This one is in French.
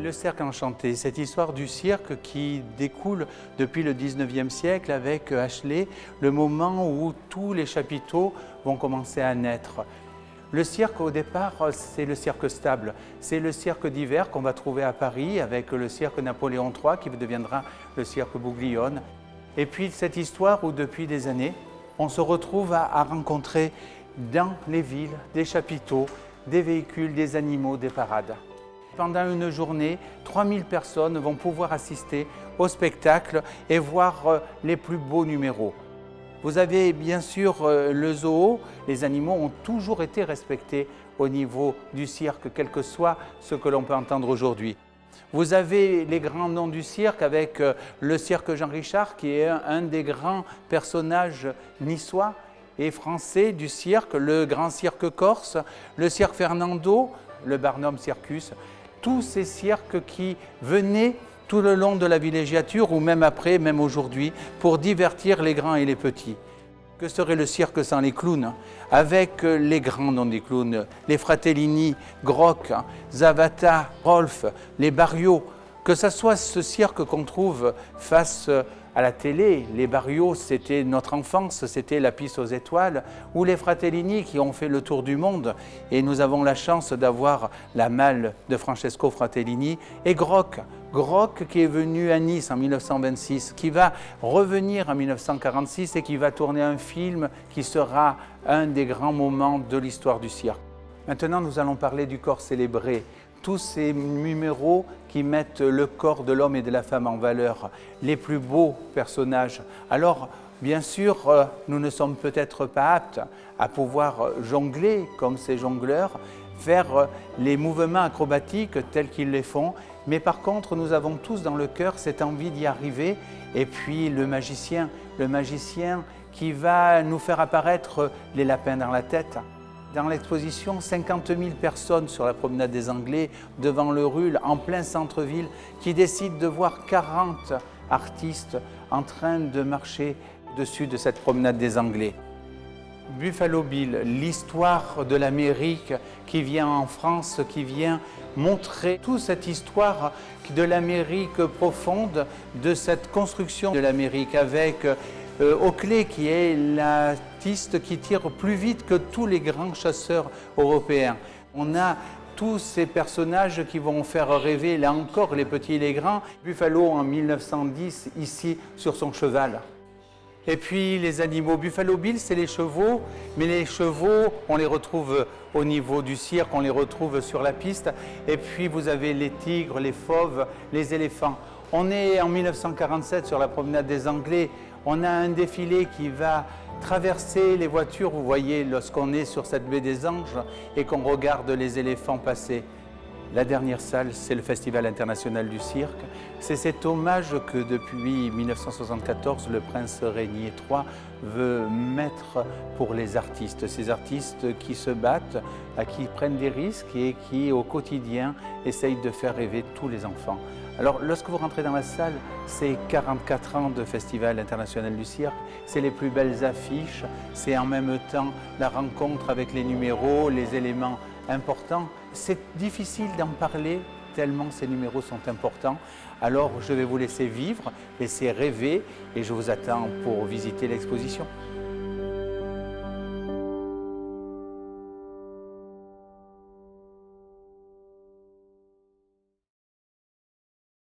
Le Cercle Enchanté, cette histoire du cirque qui découle depuis le 19e siècle avec Ashley, le moment où tous les chapiteaux vont commencer à naître. Le cirque, au départ, c'est le cirque stable. C'est le cirque d'hiver qu'on va trouver à Paris avec le cirque Napoléon III qui deviendra le cirque Bouglione. Et puis cette histoire où depuis des années, on se retrouve à rencontrer dans les villes des chapiteaux, des véhicules, des animaux, des parades. Pendant une journée, 3000 personnes vont pouvoir assister au spectacle et voir les plus beaux numéros. Vous avez bien sûr le zoo, les animaux ont toujours été respectés au niveau du cirque, quel que soit ce que l'on peut entendre aujourd'hui. Vous avez les grands noms du cirque avec le cirque Jean Richard qui est un des grands personnages niçois et français du cirque, le grand cirque corse, le cirque Fernando, le Barnum Circus. Tous ces cirques qui venaient tout le long de la villégiature ou même après, même aujourd'hui, pour divertir les grands et les petits. Que serait le cirque sans les clowns? Avec les grands noms des clowns, les Fratellini, Groc, Zavata, Rolf, les Barrios. Que ce soit ce cirque qu'on trouve face à la télé, les Barrios, c'était notre enfance, c'était la piste aux étoiles, ou les Fratellini qui ont fait le tour du monde. Et nous avons la chance d'avoir la malle de Francesco Fratellini et Groc. Groc qui est venu à Nice en 1926, qui va revenir en 1946 et qui va tourner un film qui sera un des grands moments de l'histoire du cirque. Maintenant, nous allons parler du corps célébré. Tous ces numéros qui mettent le corps de l'homme et de la femme en valeur, les plus beaux personnages. Alors, bien sûr, nous ne sommes peut-être pas aptes à pouvoir jongler comme ces jongleurs, faire les mouvements acrobatiques tels qu'ils les font, mais par contre, nous avons tous dans le cœur cette envie d'y arriver. Et puis le magicien qui va nous faire apparaître les lapins dans la tête. Dans l'exposition, 50 000 personnes sur la promenade des Anglais, devant le Ruhl, en plein centre-ville, qui décident de voir 40 artistes en train de marcher dessus de cette promenade des Anglais. Buffalo Bill, l'histoire de l'Amérique qui vient en France, qui vient montrer toute cette histoire de l'Amérique profonde, de cette construction de l'Amérique avec Oakley qui est l'artiste qui tire plus vite que tous les grands chasseurs européens. On a tous ces personnages qui vont faire rêver, là encore, les petits et les grands. Buffalo en 1910, ici, sur son cheval. Et puis les animaux, Buffalo Bill, c'est les chevaux, mais les chevaux, on les retrouve au niveau du cirque, on les retrouve sur la piste. Et puis vous avez les tigres, les fauves, les éléphants. On est en 1947 sur la promenade des Anglais. On a un défilé qui va traverser les voitures, vous voyez, lorsqu'on est sur cette baie des Anges et qu'on regarde les éléphants passer. La dernière salle, c'est le Festival international du cirque. C'est cet hommage que depuis 1974, le prince Régnier III veut mettre pour les artistes. Ces artistes qui se battent, qui prennent des risques et qui, au quotidien, essayent de faire rêver tous les enfants. Alors, lorsque vous rentrez dans la salle, c'est 44 ans de Festival international du cirque, c'est les plus belles affiches, c'est en même temps la rencontre avec les numéros, les éléments importants. C'est difficile d'en parler tellement ces numéros sont importants. Alors, je vais vous laisser vivre, laisser rêver et je vous attends pour visiter l'exposition.